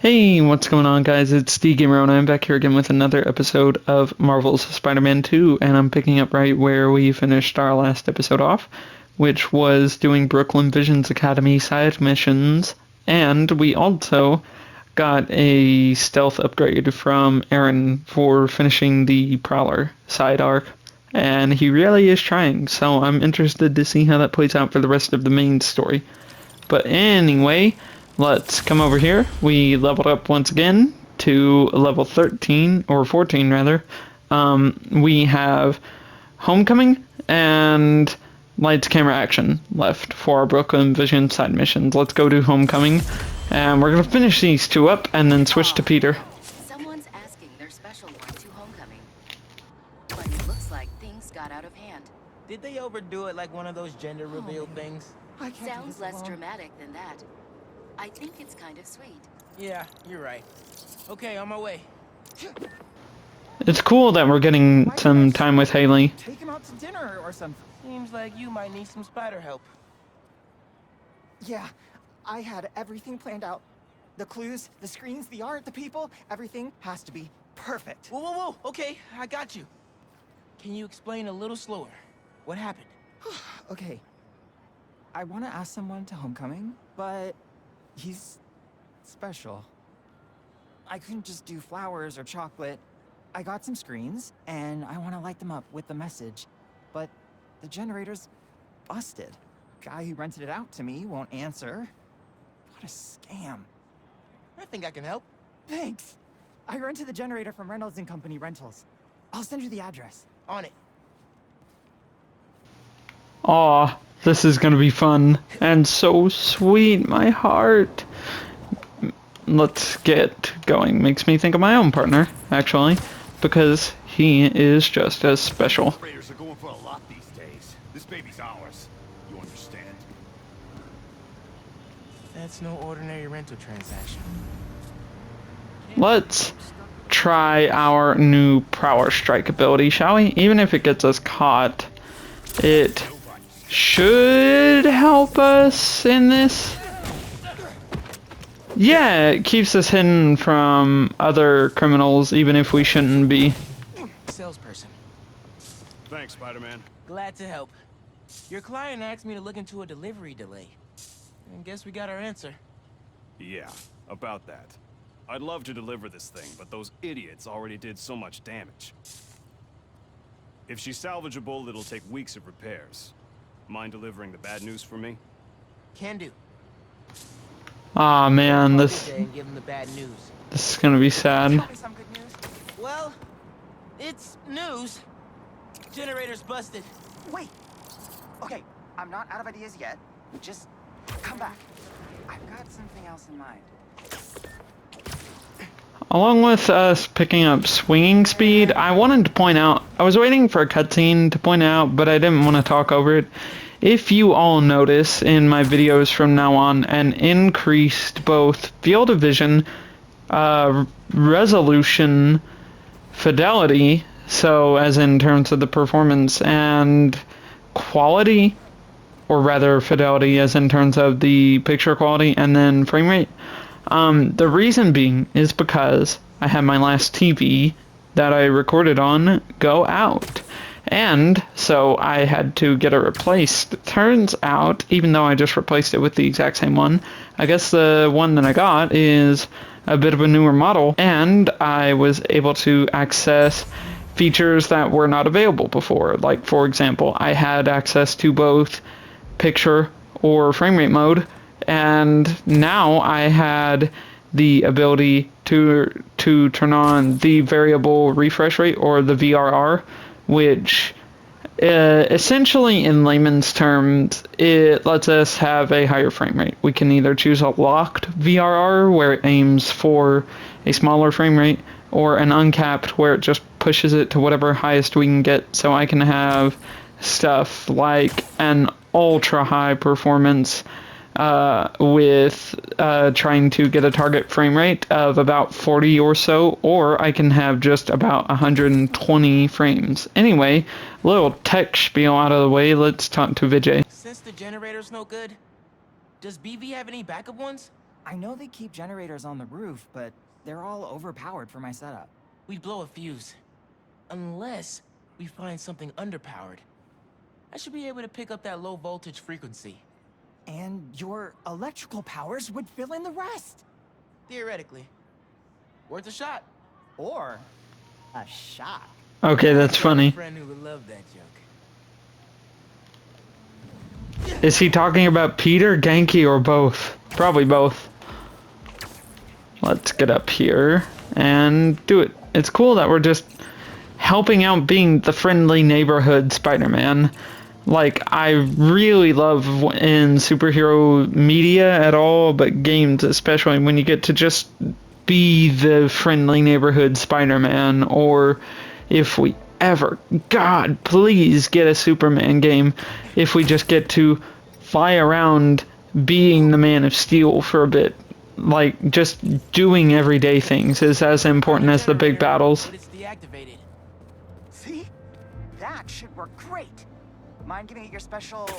Hey, what's going on, guys? It's the Gamer, and I'm back here again with another episode of Marvel's Spider-Man 2, and I'm picking up right where we finished our last episode off, which was doing Brooklyn Vision's Academy side missions, and we also got a stealth upgrade from Aaron for finishing the Prowler side arc, and he really is trying, so I'm interested to see how that plays out for the rest of the main story. But anyway, let's come over here. We leveled up once again to level 13, or 14 rather. We have Homecoming and Lights Camera Action left for our Brooklyn Vision side missions. Let's go to Homecoming, and we're going to finish these two up and then switch to Peter. Someone's asking their special one to Homecoming. But it looks like things got out of hand. Did they overdo it like one of those gender reveal things? Sounds less dramatic than that. I think it's kind of sweet. Yeah, you're right. Okay, on my way. It's cool that we're getting some time with Haley. Take him out to dinner or something. Seems like you might need some spider help. Yeah, I had everything planned out. The clues, the screens, the art, the people, everything has to be perfect. Whoa, whoa, whoa. Okay, I got you. Can you explain a little slower? What happened? Okay. I want to ask someone to Homecoming, but he's special. I couldn't just do flowers or chocolate. I got some screens, and I want to light them up with the message, but the generator's busted. Guy who rented it out to me won't answer. What a scam. I think I can help. Thanks. I rented the generator from Reynolds and Company Rentals. I'll send you the address. On it. Aw, this is gonna be fun and so sweet, my heart. Let's get going. Makes me think of my own partner, actually, because he is just as special. Raiders are going for a lot these days. This baby's ours. You understand? That's no ordinary rental transaction. Let's try our new Prowler Strike ability, shall we? Even if it gets us caught, it should help us in this. Yeah, it keeps us hidden from other criminals, even if we shouldn't be. Salesperson. Thanks, Spider-Man. Glad to help. Your client asked me to look into a delivery delay. And guess we got our answer. Yeah, about that. I'd love to deliver this thing, but those idiots already did so much damage. If she's salvageable, it'll take weeks of repairs. Mind delivering the bad news for me? Can do. Aw, man, this And give them the bad news. is gonna be sad. Tell me some good news. Well, it's news. Generator's busted. Wait. Okay, I'm not out of ideas yet. Just come back. I've got something else in mind. Along with us picking up swinging speed, I wanted to point out, I was waiting for a cutscene to point out, but I didn't want to talk over it. If you all notice in my videos from now on, an increased both field of vision, resolution, fidelity, so as in terms of the performance, and quality, or rather fidelity as in terms of the picture quality, and then frame rate. The reason being is because I had my last TV that I recorded on go out. And so I had to get it replaced. It turns out, even though I just replaced it with the exact same one, I guess the one that I got is a bit of a newer model, and I was able to access features that were not available before. Like, for example, I had access to both picture or frame rate mode, and now I had the ability to turn on the variable refresh rate, or the VRR, which essentially, in layman's terms, it lets us have a higher frame rate. We can either choose a locked VRR, where it aims for a smaller frame rate, or an uncapped, where it just pushes it to whatever highest we can get. So I can have stuff like an ultra high performance with trying to get a target frame rate of about 40 or so, or I can have just about 120 frames. Anyway, little tech spiel out of the way, let's talk to Vijay. Since the generator's no good, does BV have any backup ones? I know they keep generators on the roof, but they're all overpowered for my setup. We'd blow a fuse. Unless we find something underpowered. I should be able to pick up that low voltage frequency. And your electrical powers would fill in the rest. Theoretically. Worth a shot. Or a shock. Okay, that's I got a funny. friend who would love that joke. Is he talking about Peter, Genki, or both? Probably both. Let's get up here and do it. It's cool that we're just helping out being the friendly neighborhood Spider-Man. Like, I really love in superhero media at all, but games especially, when you get to just be the friendly neighborhood Spider-Man, or if we ever, God, please get a Superman game, if we just get to fly around being the Man of Steel for a bit. Like, just doing everyday things is as important as the big battles. But it's deactivated. See? That should work great. Mind giving it your special...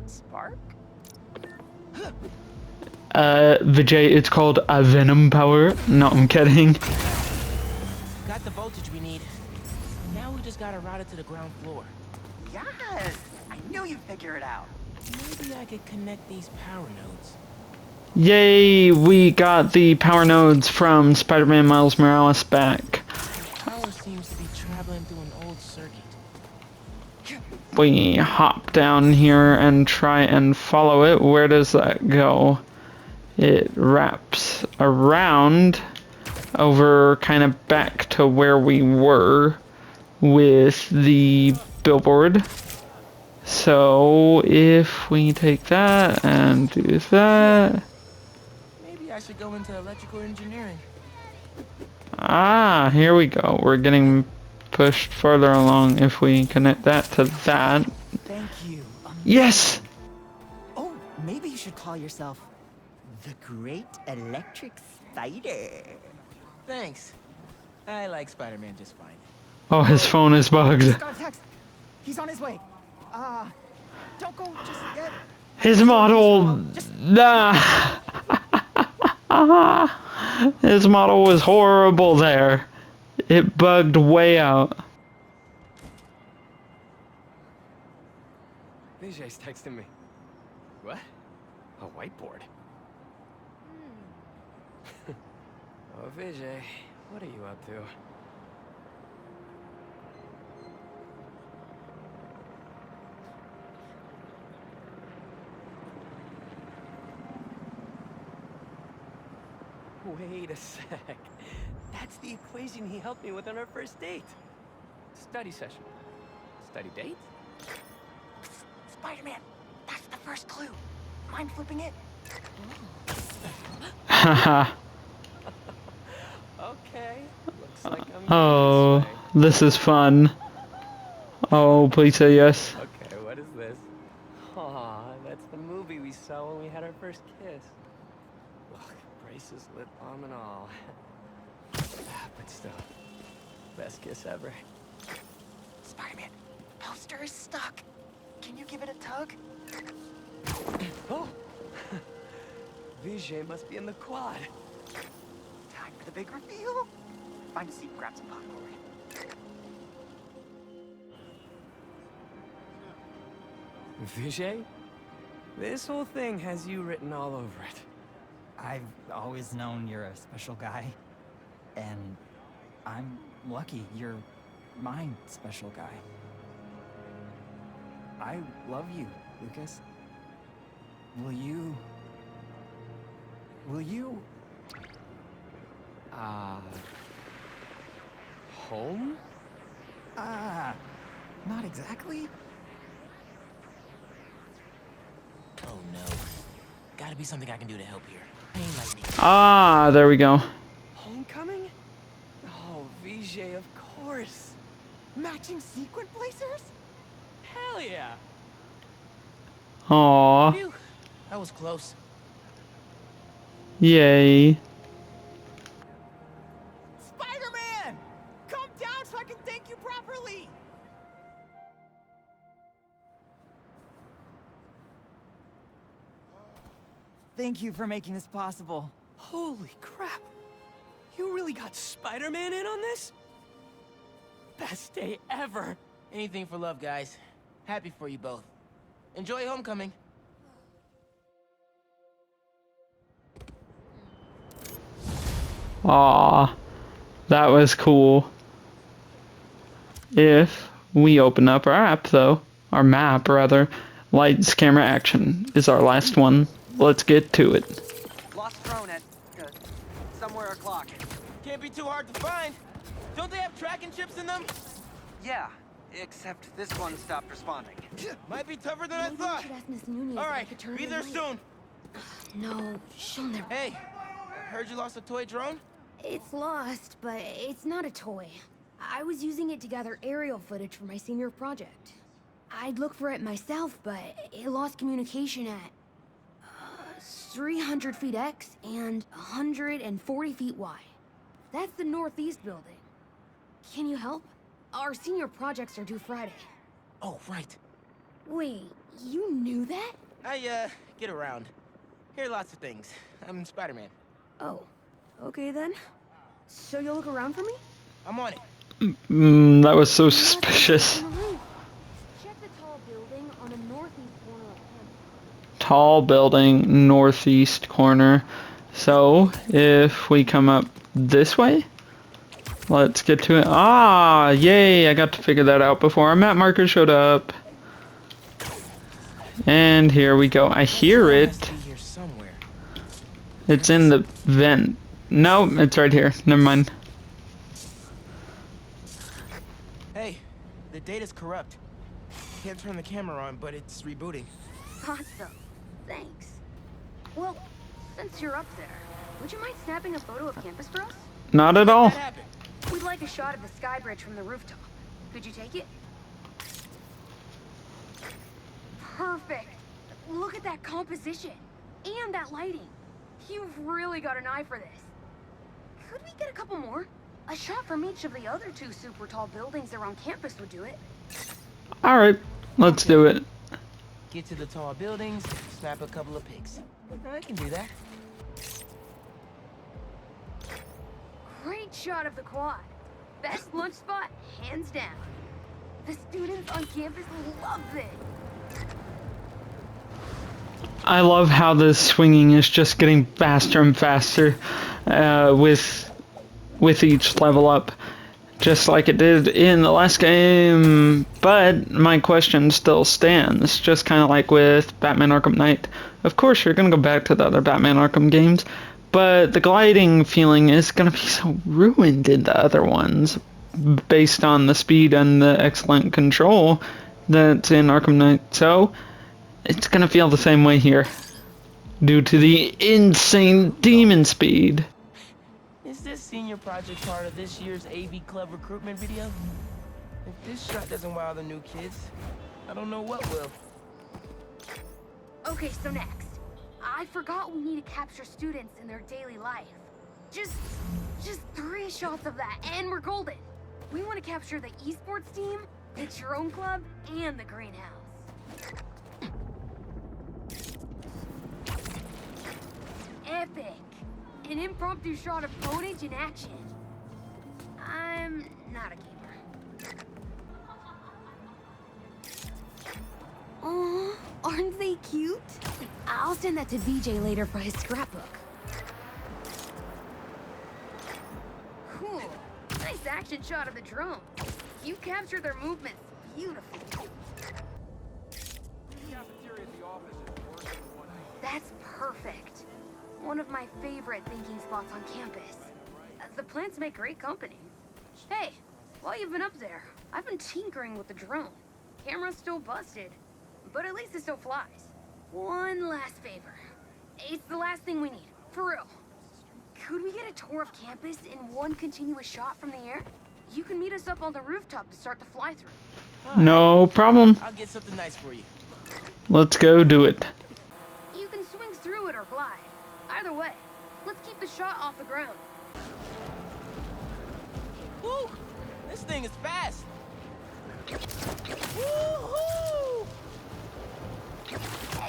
spark? Vijay, it's called a Venom power. No, I'm kidding. Got the voltage we need. Now we just gotta route it to the ground floor. Yes! I knew you'd figure it out. Maybe I could connect these power nodes. Yay, we got the power nodes from Spider-Man Miles Morales back. Power seems to be traveling through an old circuit. We hop down here and try and follow it. Where does that go? It wraps around over kind of back to where we were with the billboard. So if we take that and do that... Maybe I should go into electrical engineering. Ah, here we go. We're getting pushed further along if we connect that to that. Thank you. Yes! Oh, maybe you should call yourself the Great Electric Spider. Thanks. I like Spider-Man just fine. Oh, his phone is bugged. Just got a text. He's on his way. Don't go just yet. His model... Nah. His model was horrible there. It bugged way out. Vijay's texting me. What? A whiteboard? Oh, Vijay, what are you up to? Wait a sec. That's the equation he helped me with on our first date. Study session. Study date? Spider-Man, that's the first clue. Mind flipping it? Haha. Okay. Looks like I'm Oh, going this way. this is fun. Oh, please say yes. Okay, what is this? Aw, that's the movie we saw when we had our first kiss. Look, braces, lip balm, and all. But still, best kiss ever. Spider-Man, poster is stuck. Can you give it a tug? Oh! Vijay must be in the quad. Time for the big reveal. Find a seat, grab some popcorn. Vijay? This whole thing has you written all over it. I've always known you're a special guy. And I'm lucky you're my special guy. I love you, Lucas. Will you... Home? Not exactly. Oh no. Gotta be something I can do to help here. Pain lightning. Ah, there we go. Homecoming? Oh, Vijay, of course. Matching sequin blazers? Hell yeah. Aw, Phew. That was close. yay. Spider-Man! Come down so I can thank you properly! Thank you for making this possible. Holy crap. You really got Spider-Man in on this? Best day ever. Anything for love, guys. Happy for you both. Enjoy homecoming. Aw, that was cool. If we open up our app, though, our map, rather, lights, camera, action is our last one. Let's get to it. Lost drone at somewhere o'clock. Can't be too hard to find. Don't they have tracking chips in them? Yeah, except this one stopped responding. Might be tougher than I Maybe we thought. should ask Miss Nunez All if I right, could turn be it there in. soon. No, she'll never. Hey, heard you lost a toy drone? It's lost, but it's not a toy. I was using it to gather aerial footage for my senior project. I'd look for it myself, but it lost communication at 300 feet X and 140 feet Y. That's the northeast building. Can you help? Our senior projects are due Friday. Oh, right. Wait, you knew that? I, get around. Hear lots of things. I'm Spider-Man. Oh, okay then. So you'll look around for me? I'm on it. That was so suspicious. Check the tall building on the northeast corner of campus. Tall building, northeast corner. So, if we come up this way, let's get to it. Ah, yay, I got to figure that out before our map marker showed up. And here we go. I hear It has it. to be here somewhere. It's in the vent. No, it's right here. Never mind. Hey, the data's corrupt. Can't turn the camera on, but it's rebooting. Awesome. Thanks. Well, since you're up there, would you mind snapping a photo of campus for us? Not at all. That happened. We'd like a shot of the sky bridge from the rooftop. Could you take it? Perfect. Look at that composition. And that lighting. You've really got an eye for this. Could we get a couple more? A shot from each of the other two super tall buildings around campus would do it. Alright, let's do it. Get to the tall buildings, snap a couple of pics. I can do that. Great shot of the quad. Best lunch spot, hands down. The students on campus love it. I love how the swinging is just getting faster and faster with each level up, just like it did in the last game. But my question still stands, just kind of like with Batman Arkham Knight. Of course, you're gonna go back to the other Batman Arkham games, but the gliding feeling is gonna be so ruined in the other ones, based on the speed and the excellent control that's in Arkham Knight. So it's gonna feel the same way here, due to the insane demon speed. Is this senior project part of this year's AV Club recruitment video? If this shot doesn't wow the new kids, I don't know what will. Okay, so next. I forgot we need to capture students in their daily life. Just 3 shots of that, and we're golden. We want to capture the esports team, the drone club, and the greenhouse. Epic! An impromptu shot of footage in action. I'm not a gamer. Aw, aren't they cute? I'll send that to VJ later for his scrapbook. Cool. Nice action shot of the drone. You captured their movements beautifully. That's perfect. One of my favorite thinking spots on campus. The plants make great company. Hey, while you've been up there, I've been tinkering with the drone. Camera's still busted, but at least it still flies. One last favor. It's the last thing we need, for real. Could we get a tour of campus in one continuous shot from the air? You can meet us up on the rooftop to start the fly-through. No problem. I'll get something nice for you. Let's go do it. You can swing through it or glide. Either way, let's keep the shot off the ground. Woo! This thing is fast. Woo-hoo!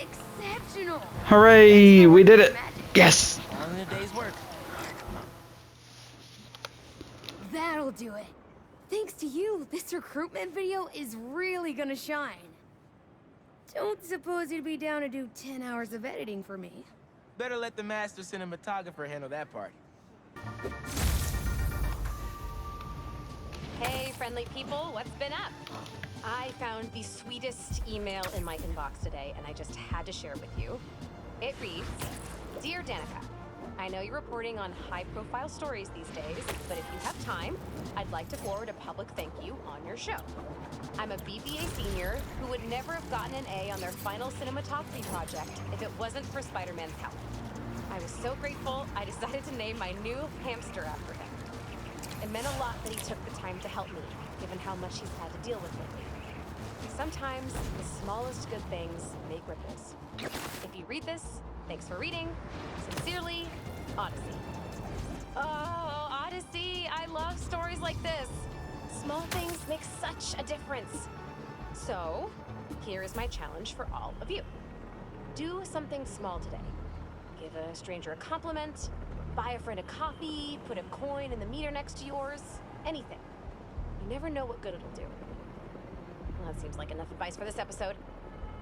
Exceptional. Hooray! We did it. Magic. Yes. All in a day's work. That'll do it. Thanks to you, this recruitment video is really gonna shine. Don't suppose you'd be down to do 10 hours of editing for me. Better let the master cinematographer handle that part. Hey, friendly people, what's been up? I found the sweetest email in my inbox today, and I just had to share it with you. It reads, Dear Danica, I know you're reporting on high-profile stories these days, but if you have time, I'd like to forward a public thank you on your show. I'm a BBA senior who would never have gotten an A on their final cinematography project if it wasn't for Spider-Man's help. I was so grateful, I decided to name my new hamster after him. It meant a lot that he took the time to help me, given how much he's had to deal with lately. Sometimes the smallest good things make ripples. If you read this, thanks for reading. Sincerely, Odyssey. Oh, Odyssey! I love stories like this. Small things make such a difference. So, here is my challenge for all of you. Do something small today. Give a stranger a compliment, buy a friend a coffee, put a coin in the meter next to yours, anything. You never know what good it'll do. Well, that seems like enough advice for this episode.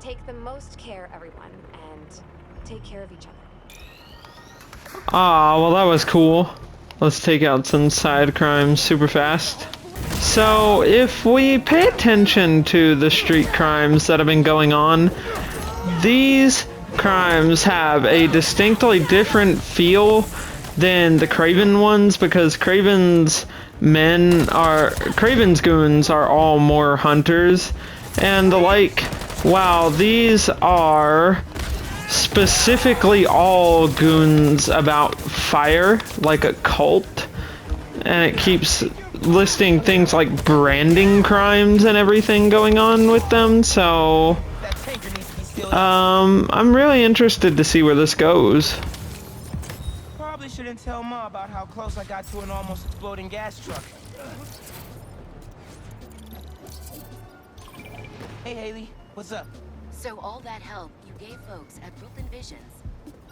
Take the most care, everyone, and take care of each other. Ah, well that was cool. Let's take out some side crimes super fast. So, if we pay attention to the street crimes that have been going on, these crimes have a distinctly different feel than the Craven ones, because Craven's goons are all more hunters and the like. Wow, these are specifically all goons about fire, like a cult, and it keeps listing things like branding crimes and everything going on with them, so I'm really interested to see where this goes. Probably shouldn't tell Ma about how close I got to an almost exploding gas truck. Hey, Haley, what's up? So all that help you gave folks at Brooklyn Visions,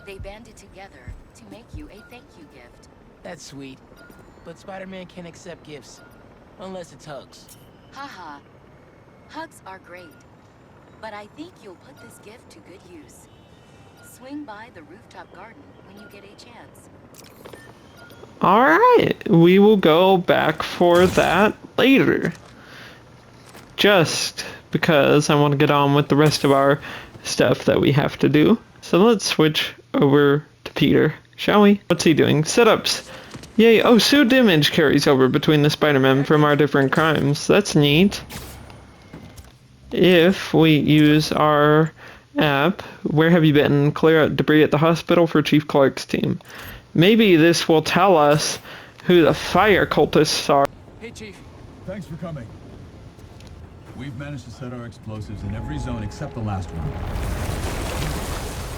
they banded together to make you a thank you gift. That's sweet. But Spider-Man can't accept gifts. Unless it's hugs. Haha. Hugs are great. But I think you'll put this gift to good use. Swing by the rooftop garden when you get a chance. Alright, we will go back for that later. Just because I want to get on with the rest of our stuff that we have to do. So let's switch over to Peter, shall we? What's he doing? Setups. Yay, oh, suit image carries over between the Spider-Man from our different crimes. That's neat. If we use our app, where have you been? Clear out debris at the hospital for Chief Clark's team. Maybe this will tell us who the fire cultists are. Hey, Chief. Thanks for coming. We've managed to set our explosives in every zone except the last one.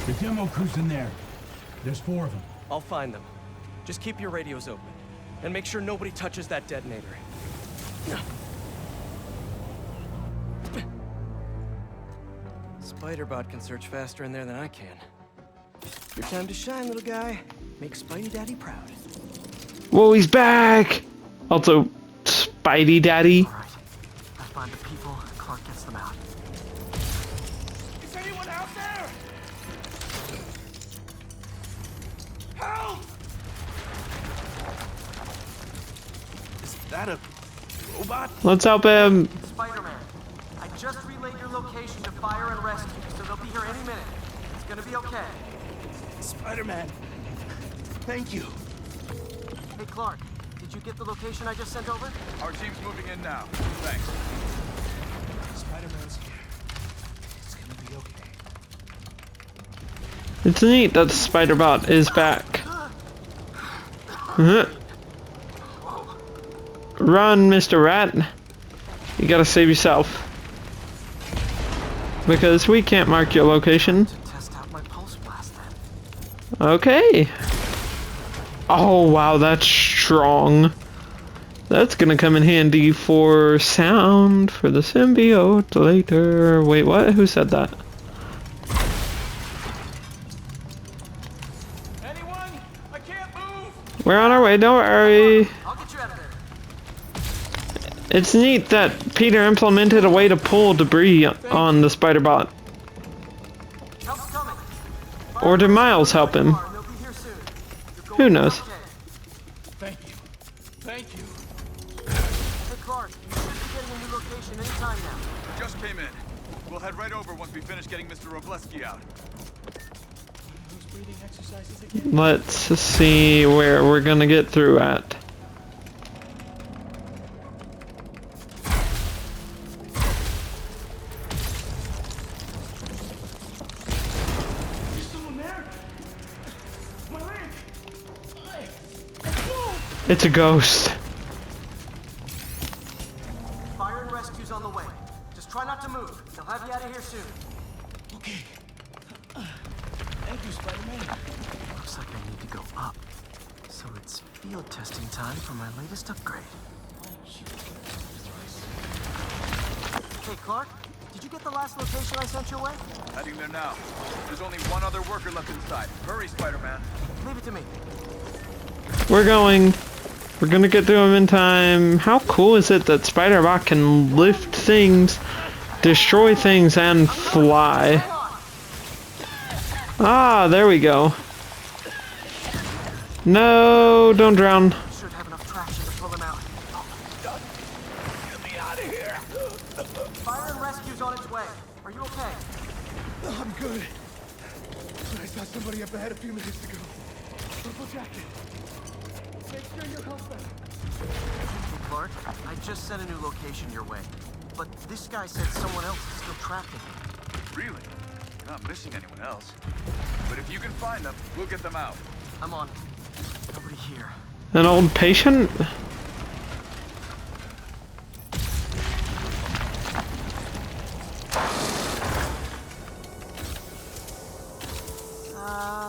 The demo crew's in there. There's 4 of them. I'll find them. Just keep your radios open. And make sure nobody touches that detonator. Spider-Bot can search faster in there than I can. Your time to shine, little guy. Make Spidey Daddy proud. Whoa, he's back! Also, Spidey Daddy. All right. I find the people, Clark gets them out. Is anyone out there? Help! Is that a robot? Let's help him. Spider-Man, I just relayed your location to fire and rescue, so they'll be here any minute. It's gonna be okay. Spider-Man. Thank you. Hey, Clark, did you get the location I just sent over? Our team's moving in now. Thanks. Spider-Man's here. It's gonna be okay. It's neat that the Spider-Bot is back. Run, Mr. Rat. You gotta save yourself. Because we can't mark your location. Test out my pulse blast then. Okay. Oh wow, that's strong. That's gonna come in handy for sound for the symbiote later. Wait, what? Who said that? We're on our way, don't worry. I'll get you out of there. It's neat that Peter implemented a way to pull debris on the spider bot. Help's coming. Or did Miles help him? They'll be here soon. You're Who going knows? okay. Thank you. Thank you. Hey, Clark, you should be getting a new location anytime now. Just came in. We'll head right over once we finish getting Mr. Robleski out. Those breathing exercises again. Let's see where we're gonna get through at. There's someone there. My leg. It's a ghost. Fire and rescue's on the way. Just try not to move. They'll have you out of here soon. Okay. Thank you, Spider-Man. Looks like I need to go up. So it's field testing time for my latest upgrade. Hey, Clark, did you get the last location I sent your way? Heading there now. There's only one other worker left inside. Hurry, Spider-Man. Leave it to me. We're going. We're gonna get through them in time. How cool is it that Spider-Bot can lift things, destroy things, and fly? Ah, there we go. No, don't drown. Should have enough traction to pull him out. Get me out of here. Fire and rescue's on its way. Are you okay? I'm good. But I saw somebody up ahead a few minutes ago. Purple jacket. Make sure you're comfortable. Hey, Clark, I just sent a new location your way. But this guy said someone else is still trapped in here. Really? You're not missing anyone else. But if you can find them, we'll get them out. I'm on it. Nobody here. An old patient?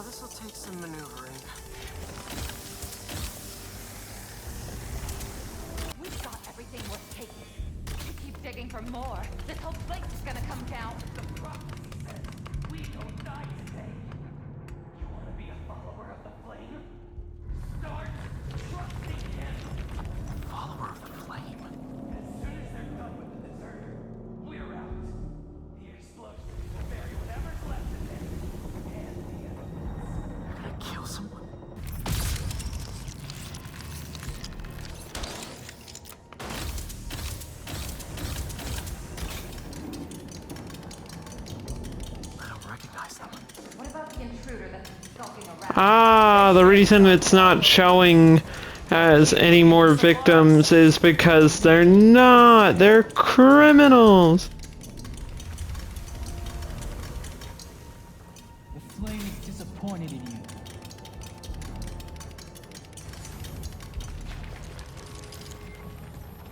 This'll take some maneuvering. We've got everything worth taking. We keep digging for more. This whole place is gonna come down. The prophecy says we don't die today. You wanna be a follower of the flame? Start trusting him. Follower of the flame. As soon as they're done with the deserter, we're out. The explosion will bury whatever's left of it. And the evidence. Gonna kill someone? I don't recognize them. What about the intruder that's skulking around? Ah, the reason it's not showing as any more victims is because they're not. They're criminals. The flame is disappointed in you.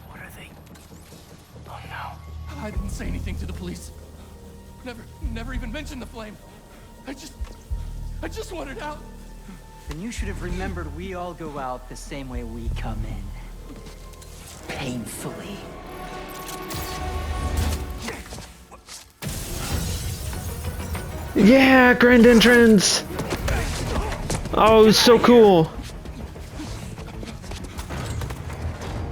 What are they? Oh no. I didn't say anything to the police. Never even mentioned the flame. I just wanted out. Then you should have remembered we all go out the same way we come in. Painfully. Yeah, grand entrance. Oh, so cool.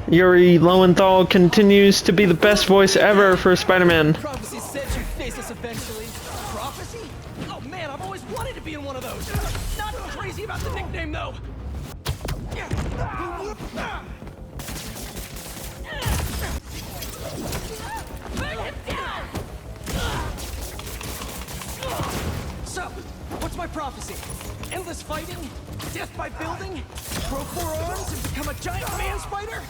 Yuri Lowenthal continues to be the best voice ever for Spider-Man. Prophecy said you'd face us eventually. Prophecy? Oh man, I've always wanted to be in one of those. Not crazy about the nickname though. Burn him down! So, what's my prophecy? Endless fighting? Death by building? Grow 4 arms and become a giant man spider?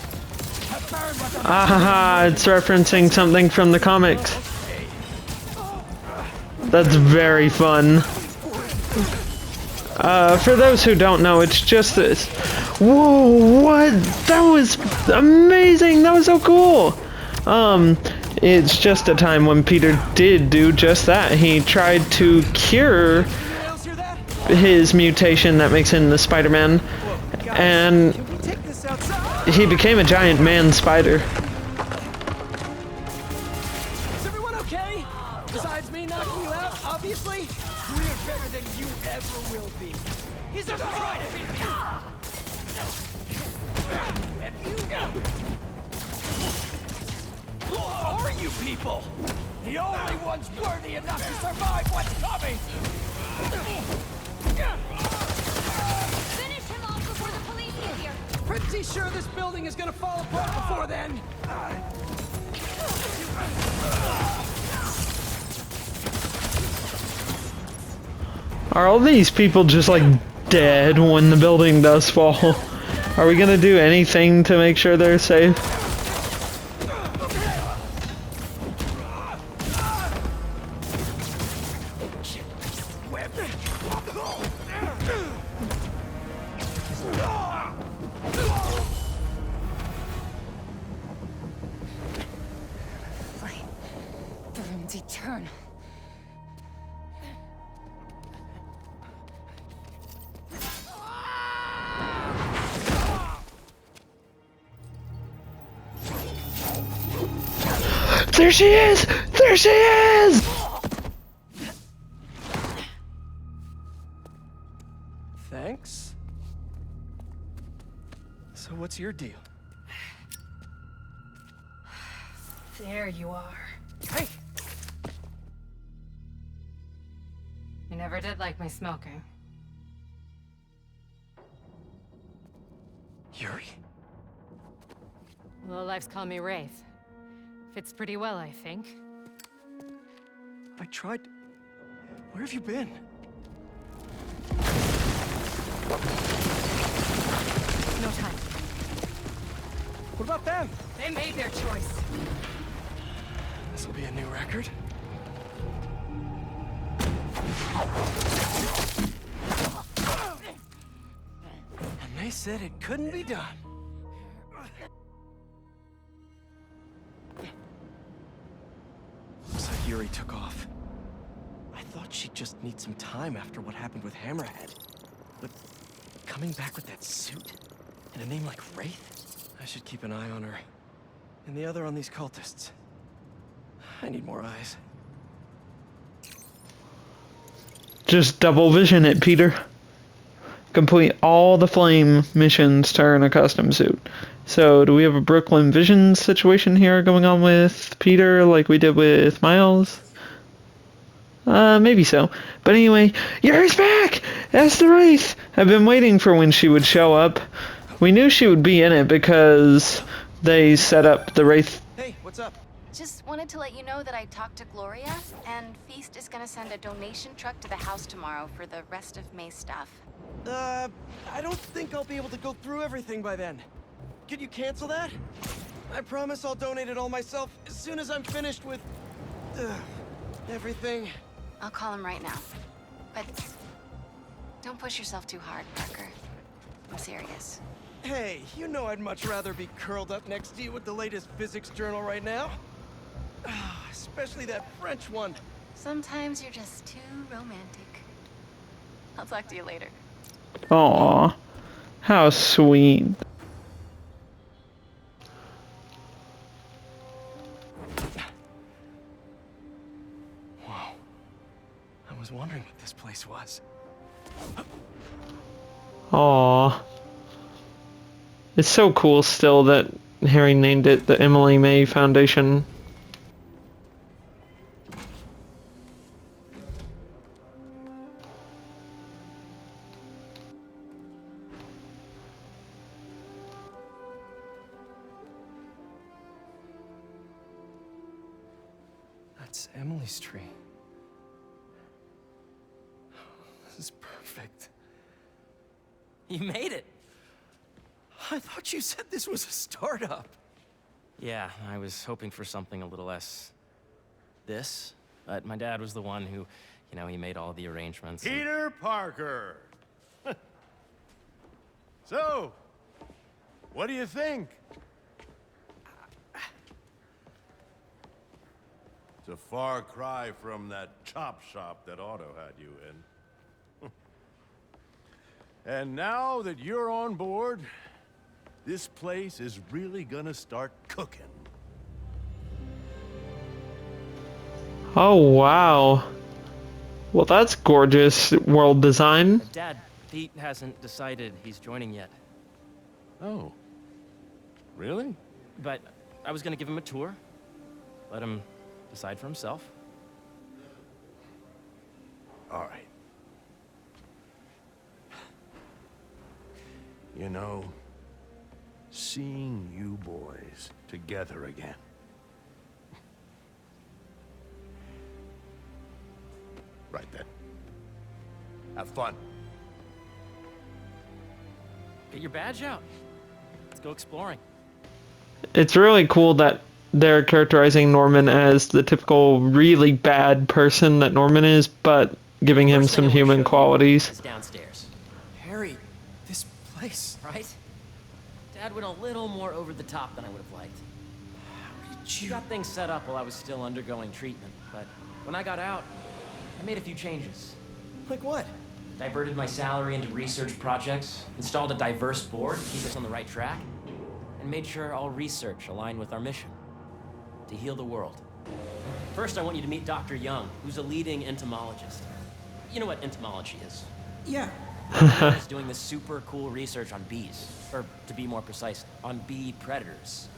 Have Baron watch out. Ah, it's referencing something from the comics. That's very fun. For those who don't know, it's just this. Whoa, what? That was amazing! That was so cool! It's just a time when Peter did do just that. He tried to cure his mutation that makes him the Spider-Man, and he became a giant man spider. Is everyone okay? Besides me knocking you out, obviously? We're better than you ever will be. He's a fighter! people. The only ones worthy enough to survive what's coming. Finish him off before the police get here. Pretty sure this building is gonna fall apart before then. Are all these people just like dead when the building does fall? Are we gonna do anything to make sure they're safe? Burns eternal. There she is! There she is! Thanks. So what's your deal? There you are. Hey! You never did like my smoking. Yuri? Lowlifes call me Wraith. Fits pretty well, I think. I tried... Where have you been? No time. What about them? They made their choice. This'll be a new record. And they said it couldn't be done. Looks like Yuri took off. I thought she'd just need some time after what happened with Hammerhead. But coming back with that suit and a name like Wraith? I should keep an eye on her. And the other on these cultists. I need more eyes. Just double vision it, Peter. Complete all the flame missions to earn a custom suit. So, do we have a Brooklyn Vision situation here going on with Peter like we did with Miles? Maybe so. But anyway, Yuri's back! As the Wraith! I've been waiting for when she would show up. We knew she would be in it because they set up the Wraith. Hey, what's up? Just wanted to let you know that I talked to Gloria, and Feast is gonna send a donation truck to the house tomorrow for the rest of May's stuff. I don't think I'll be able to go through everything by then. Could you cancel that? I promise I'll donate it all myself as soon as I'm finished with... everything. I'll call him right now. But don't push yourself too hard, Parker. I'm serious. Hey, you know I'd much rather be curled up next to you with the latest physics journal right now. Especially that French one. Sometimes you're just too romantic. I'll talk to you later. Aw, how sweet. Whoa. I was wondering what this place was. Aw. It's so cool still that Harry named it the Emily May Foundation. That's Emily's tree. This is perfect. You made it! I thought you said this was a startup. Yeah, I was hoping for something a little less... this. But my dad was the one who, you know, he made all the arrangements. Peter Parker! So, what do you think? It's a far cry from that chop shop that Otto had you in. And now that you're on board, this place is really gonna start cooking. Oh, wow. Well, that's gorgeous world design. Dad, Pete hasn't decided he's joining yet. Oh. Really? But I was gonna give him a tour. Let him decide for himself. All right. You know, seeing you boys together again. Right then. Have fun. Get your badge out. Let's go exploring. It's really cool that they're characterizing Norman as the typical really bad person that Norman is, but giving him some human qualities. Is downstairs. Harry, this place, right? Dad went a little more over the top than I would have liked. How did you got things set up while I was still undergoing treatment, but when I got out, I made a few changes. Like what? Diverted my salary into research projects, installed a diverse board to keep us on the right track, and made sure all research aligned with our mission: to heal the world. First, I want you to meet Dr. Young, who's a leading entomologist. You know what entomology is? Yeah. He's doing this super cool research on bees, or to be more precise, on bee predators.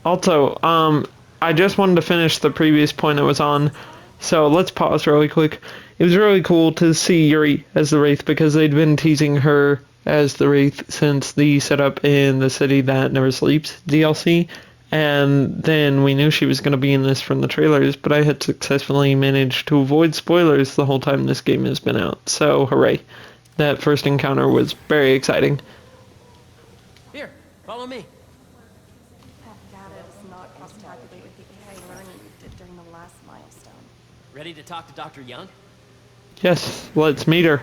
Also, I just wanted to finish the previous point I was on, so let's pause really quick. It was really cool to see Yuri as the Wraith because they'd been teasing her as the Wraith since the setup in the City That Never Sleeps DLC, and then we knew she was going to be in this from the trailers, but I had successfully managed to avoid spoilers the whole time this game has been out, so hooray. That first encounter was very exciting. Here, follow me. That data does not cross-tabulate with the AI learning we did during the last milestone. Ready to talk to Dr. Young? Yes, let's meet her.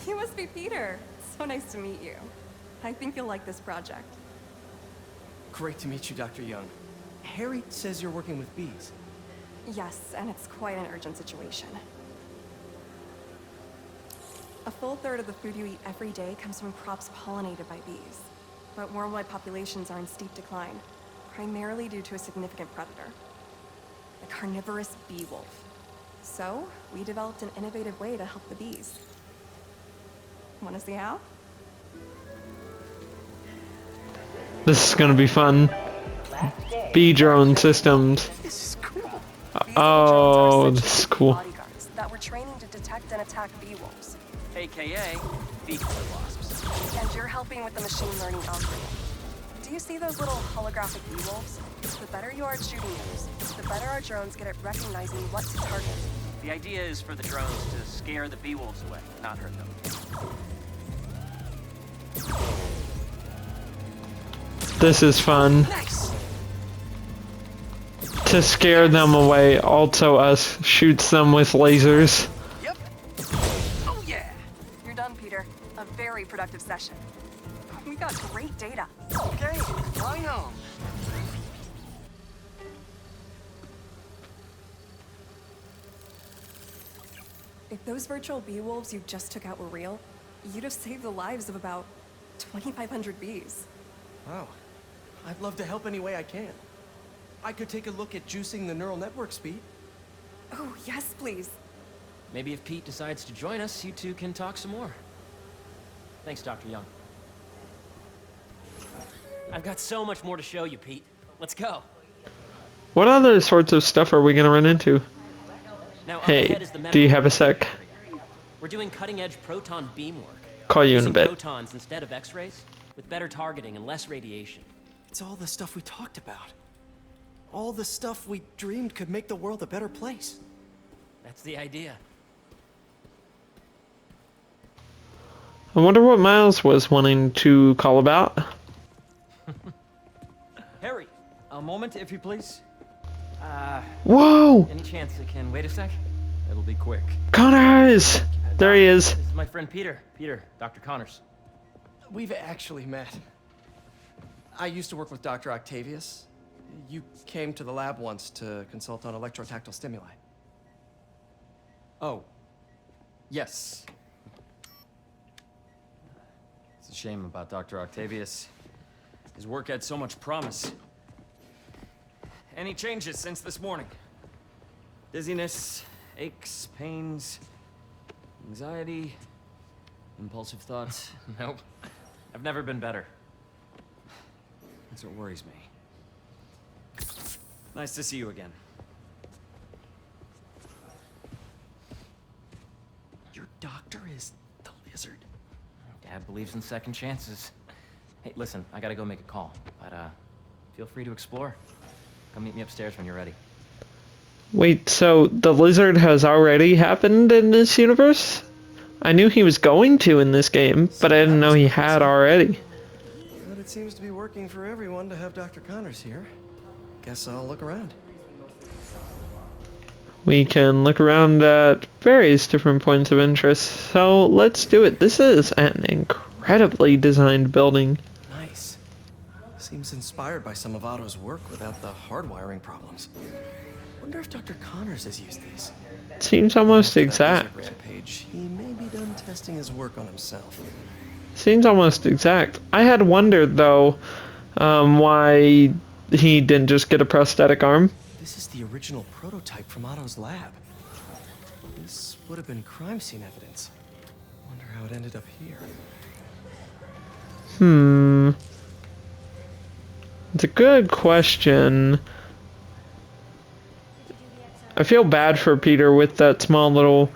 You must be Peter. So nice to meet you. I think you'll like this project. Great to meet you, Dr. Young. Harry says you're working with bees. Yes, and it's quite an urgent situation. A full third of the food you eat every day comes from crops pollinated by bees. But worldwide populations are in steep decline, primarily due to a significant predator, the carnivorous bee wolf. So, we developed an innovative way to help the bees. Want to see how? This is gonna be fun. Bee drone systems. This is cool. Oh, this is cool. Bodyguards that were training to detect and attack bee wolves. AKA bee killer wasps. And you're helping with the machine learning algorithm. Do you see those little holographic bee wolves? The better you are at shooting those, the better our drones get at recognizing what to target. The idea is for the drones to scare the bee wolves away, not hurt them. This is fun. Nice. To scare them away, also us shoots them with lasers. Yep. Oh yeah. You're done, Peter. A very productive session. We got great data. Okay, flying home. If those virtual bee wolves you just took out were real, you'd have saved the lives of about 2,500 bees. Wow. I'd love to help any way I can. I could take a look at juicing the neural network speed. Oh, yes, please. Maybe if Pete decides to join us, you two can talk some more. Thanks, Dr. Young. I've got so much more to show you, Pete. Let's go. What other sorts of stuff are we gonna run into? Now, up Hey, ahead is the do you have a sec? We're doing cutting-edge proton beam work. Call you in a Using bit. protons instead of X-rays, with better targeting and less radiation. It's all the stuff we talked about. All the stuff we dreamed could make the world a better place. That's the idea. I wonder what Miles was wanting to call about. Harry, a moment, if you please. Whoa! Any chance it can wait a sec? It'll be quick. Connors! There he is. This is my friend Peter. Peter, Dr. Connors. We've actually met. I used to work with Dr. Octavius. You came to the lab once to consult on electrotactile stimuli. Oh. Yes. It's a shame about Dr. Octavius. His work had so much promise. Any changes since this morning? Dizziness, aches, pains, anxiety, impulsive thoughts? Nope. I've never been better. That's what worries me. Nice to see you again. Your doctor is the lizard? Dad believes in second chances. Hey, listen, I gotta go make a call, but feel free to explore. Come meet me upstairs when you're ready. Wait, so the lizard has already happened in this universe? I knew he was going to in this game, but I didn't know he had already. But it seems to be working for everyone to have Dr. Connors here. Guess I'll look around. We can look around at various different points of interest, so let's do it. This is an incredibly designed building. Nice. Seems inspired by some of Otto's work without the hardwiring problems. Wonder if Dr. Connors has used these. Seems almost exact. Rampage, he may be done testing his work on himself. Seems almost exact. I had wondered, though, why he didn't just get a prosthetic arm. This is the original prototype from Otto's lab. This would have been crime scene evidence. Wonder how it ended up here. It's a good question. I feel bad for Peter with that small little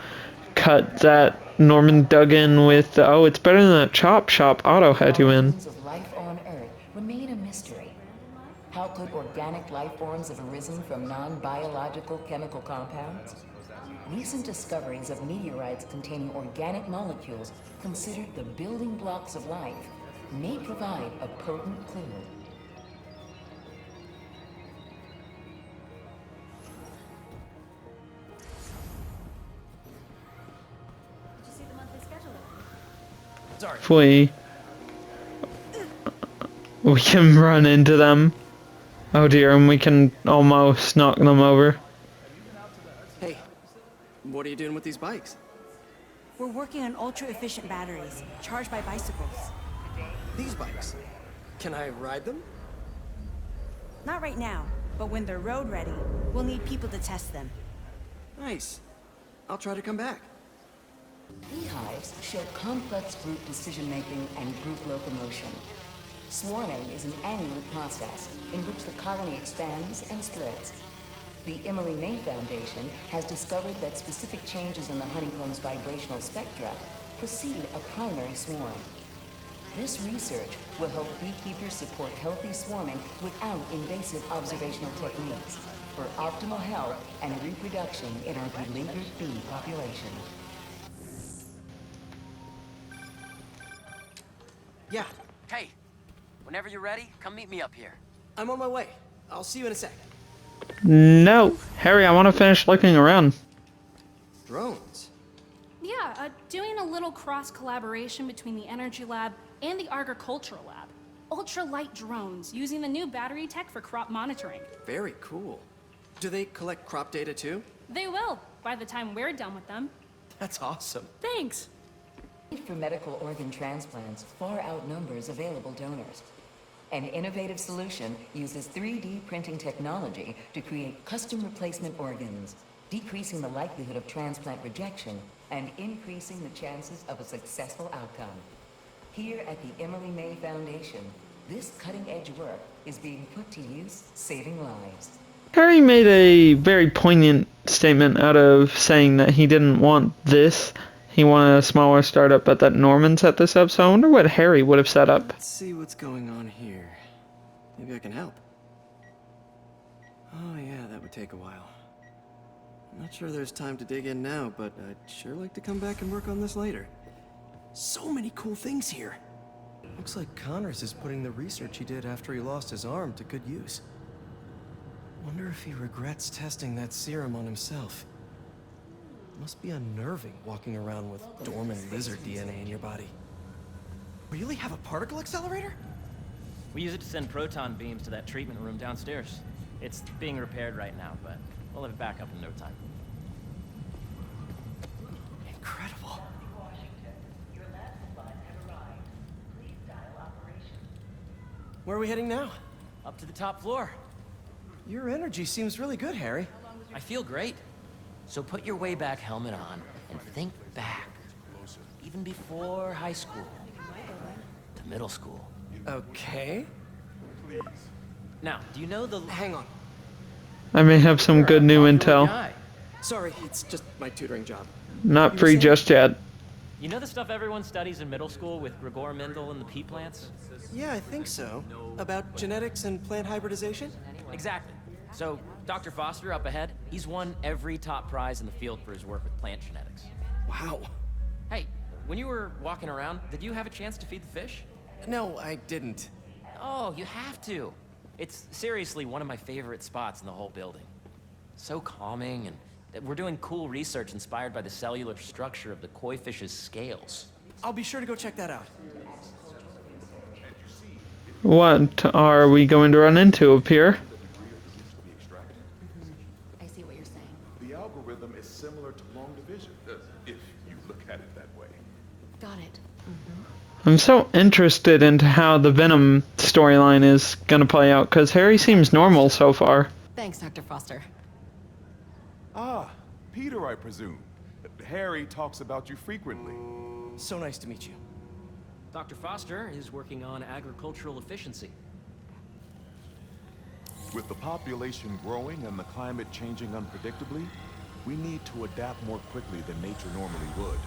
cut that Norman dug in with, oh, it's better than that chop shop Otto had you in. Of life on Earth remain a mystery. How could organic life forms have arisen from non-biological chemical compounds? Recent discoveries of meteorites containing organic molecules considered the building blocks of life may provide a potent clue. If we can run into them. Oh dear, and we can almost knock them over. Hey, what are you doing with these bikes? We're working on ultra-efficient batteries, charged by bicycles. These bikes? Can I ride them? Not right now, but when they're road ready, we'll need people to test them. Nice. I'll try to come back. Beehives show complex group decision-making and group locomotion. Swarming is an annual process in which the colony expands and splits. The Emily May Foundation has discovered that specific changes in the honeycomb's vibrational spectra precede a primary swarm. This research will help beekeepers support healthy swarming without invasive observational techniques for optimal health and reproduction in our beleaguered bee population. Yeah. Hey, whenever you're ready, come meet me up here. I'm on my way. I'll see you in a sec. No, Harry, I want to finish looking around. Drones? Yeah, doing a little cross-collaboration between the Energy Lab and the Agricultural Lab. Ultra-light drones using the new battery tech for crop monitoring. Very cool. Do they collect crop data too? They will, by the time we're done with them. That's awesome. Thanks. The need for medical organ transplants far outnumbers available donors. An innovative solution uses 3D printing technology to create custom replacement organs, decreasing the likelihood of transplant rejection and increasing the chances of a successful outcome. Here at the Emily May Foundation, this cutting-edge work is being put to use, saving lives. Harry made a very poignant statement out of saying that he didn't want this. He wanted a smaller startup, but that Norman set this up, so I wonder what Harry would have set up. Let's see what's going on here. Maybe I can help. Oh yeah, that would take a while. I'm not sure there's time to dig in now, but I'd sure like to come back and work on this later. So many cool things here. Looks like Connors is putting the research he did after he lost his arm to good use. Wonder if he regrets testing that serum on himself. Must be unnerving walking around with dormant lizard DNA in your body. Really have a particle accelerator? We use it to send proton beams to that treatment room downstairs. It's being repaired right now, but we'll have it back up in no time. Incredible. Where are we heading now? Up to the top floor. Your energy seems really good, Harry. I feel great. So put your way back helmet on and think back. Even before high school. To middle school. Okay. Now, do you know the... Hang on. I may have some good new intel. Sorry, it's just my tutoring job. Not You were free saying? just yet. You know the stuff everyone studies in middle school with Gregor Mendel and the pea plants? Yeah, I think so. About genetics and plant hybridization? Exactly. So, Dr. Foster up ahead, he's won every top prize in the field for his work with plant genetics. Wow. Hey, when you were walking around, did you have a chance to feed the fish? No, I didn't. Oh, you have to. It's seriously one of my favorite spots in the whole building. So calming, and we're doing cool research inspired by the cellular structure of the koi fish's scales. I'll be sure to go check that out. What are we going to run into up here? I see what you're saying. The algorithm is similar to long division, if you look at it that way. Got it. I'm so interested into how the Venom storyline is gonna play out, because Harry seems normal so far. Thanks, Dr. Foster. Ah, Peter, I presume. Harry talks about you frequently. So nice to meet you. Dr. Foster is working on agricultural efficiency. With the population growing and the climate changing unpredictably, we need to adapt more quickly than nature normally would.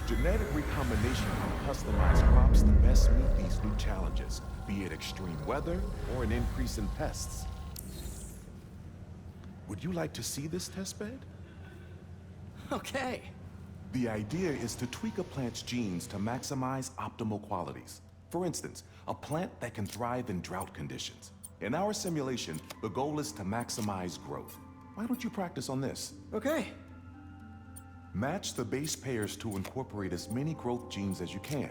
Genetic recombination can customize crops to best meet these new challenges, be it extreme weather or an increase in pests. Would you like to see this testbed? Okay. The idea is to tweak a plant's genes to maximize optimal qualities. For instance, a plant that can thrive in drought conditions. In our simulation, the goal is to maximize growth. Why don't you practice on this? Okay. Match the base pairs to incorporate as many growth genes as you can.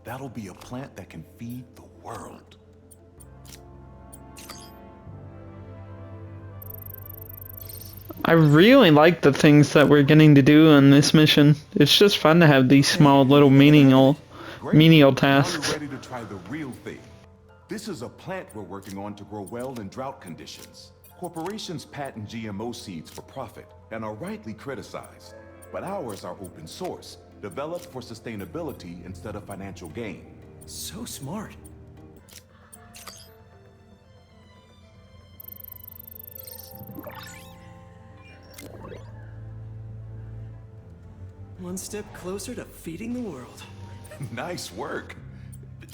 That'll be a plant that can feed the world. I really like the things that we're getting to do on this mission. It's just fun to have these small little menial tasks. Now you're ready to try the real thing. This is a plant we're working on to grow well in drought conditions. Corporations patent GMO seeds for profit and are rightly criticized. But ours are open source, developed for sustainability instead of financial gain. So smart. One step closer to feeding the world. Nice work.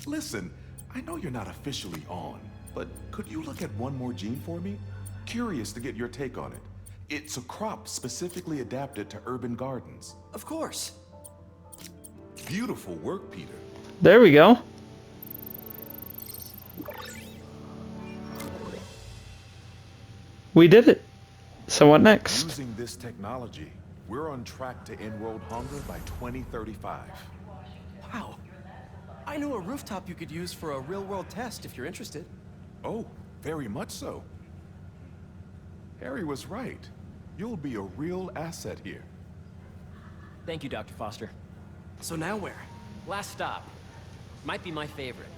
Listen, I know you're not officially on, but could you look at one more gene for me? Curious to get your take on it. It's a crop specifically adapted to urban gardens. Of course. Beautiful work, Peter. There we go. We did it. So what next? Using this technology, we're on track to end world hunger by 2035. Wow. I know a rooftop you could use for a real-world test if you're interested. Oh, very much so. Harry was right. You'll be a real asset here. Thank you, Dr. Foster. So now where? Last stop. Might be my favorite.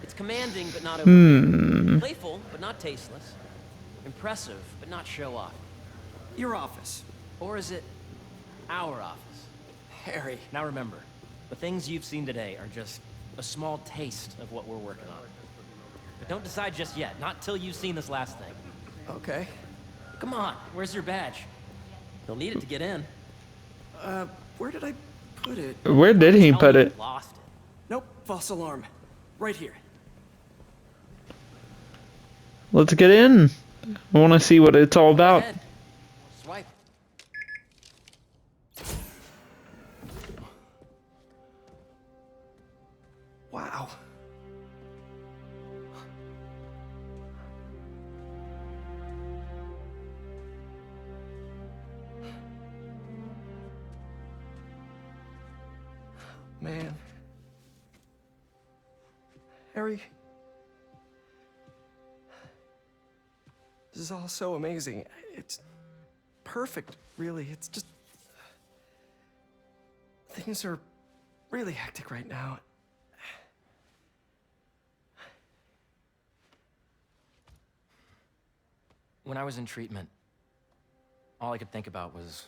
It's commanding, but not overbearing. Playful, but not tasteless. Impressive, but not show-off. Your office. Or is it our office? Harry. Now remember, the things you've seen today are just a small taste of what we're working on. But don't decide just yet, not till you've seen this last thing. Okay. Come on, where's your badge? You'll need it to get in. Where did I put it? Where did he put it? Lost it. Nope, false alarm. Right here. Let's get in. I want to see what it's all about. Swipe. Wow. Man. Harry. This is all so amazing. It's perfect, really. It's just... Things are really hectic right now. When I was in treatment, all I could think about was,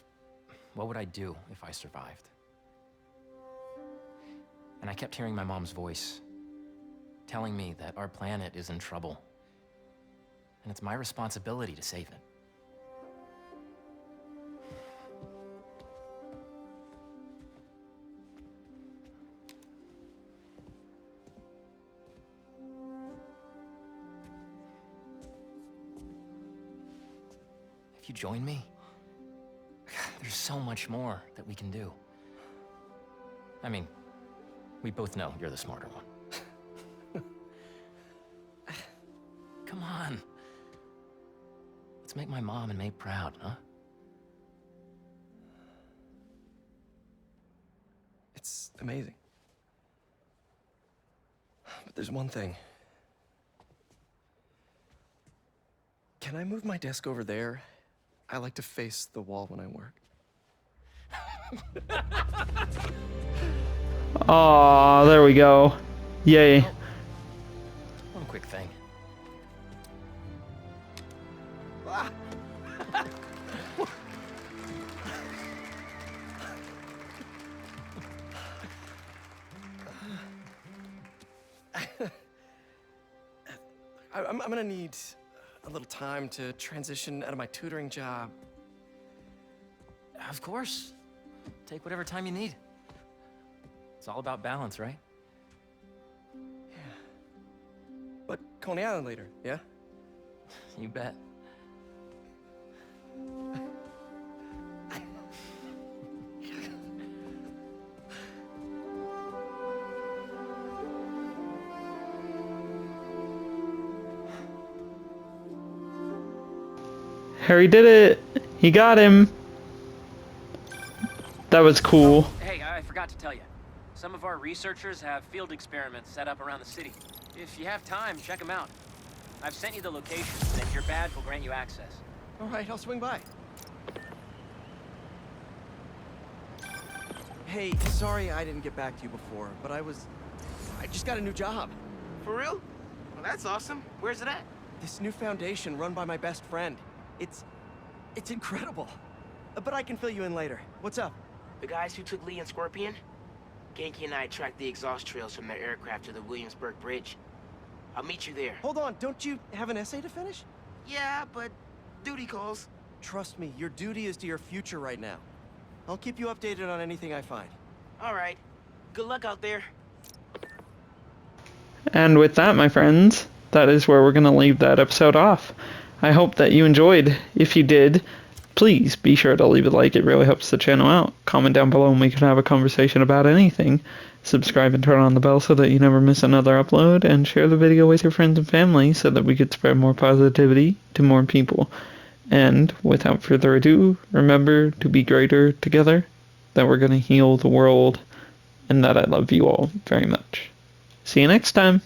what would I do if I survived? And I kept hearing my mom's voice, telling me that our planet is in trouble. and it's my responsibility to save it. If you join me, there's so much more that we can do. I mean, we both know you're the smarter one. Come on. Let's make my mom and May proud, huh? It's amazing. But there's one thing. Can I move my desk over there? I like to face the wall when I work. Aw, there we go. Yay. One quick thing. I'm gonna need a little time to transition out of my tutoring job. Of course. Take whatever time you need. It's all about balance, right? Yeah. But Coney Island later, yeah? You bet. Harry did it! He got him! That was cool. Hey, I forgot to tell you. Some of our researchers have field experiments set up around the city. If you have time, check them out. I've sent you the locations, and your badge will grant you access. All right, I'll swing by. Hey, sorry I didn't get back to you before, but I just got a new job. For real? Well, that's awesome. Where's it at? This new foundation run by my best friend. It's incredible. But I can fill you in later. What's up? The guys who took Lee and Scorpion? Genki and I tracked the exhaust trails from their aircraft to the Williamsburg Bridge. I'll meet you there. Hold on, don't you have an essay to finish? Yeah, but duty calls. Trust me, your duty is to your future right now. I'll keep you updated on anything I find. All right. Good luck out there. And with that, my friends, that is where we're going to leave that episode off. I hope that you enjoyed. If you did, please be sure to leave a like. It really helps the channel out. Comment down below and we can have a conversation about anything. Subscribe and turn on the bell so that you never miss another upload. And share the video with your friends and family so that we could spread more positivity to more people. And without further ado, remember to be greater together, that we're going to heal the world, and that I love you all very much. See you next time.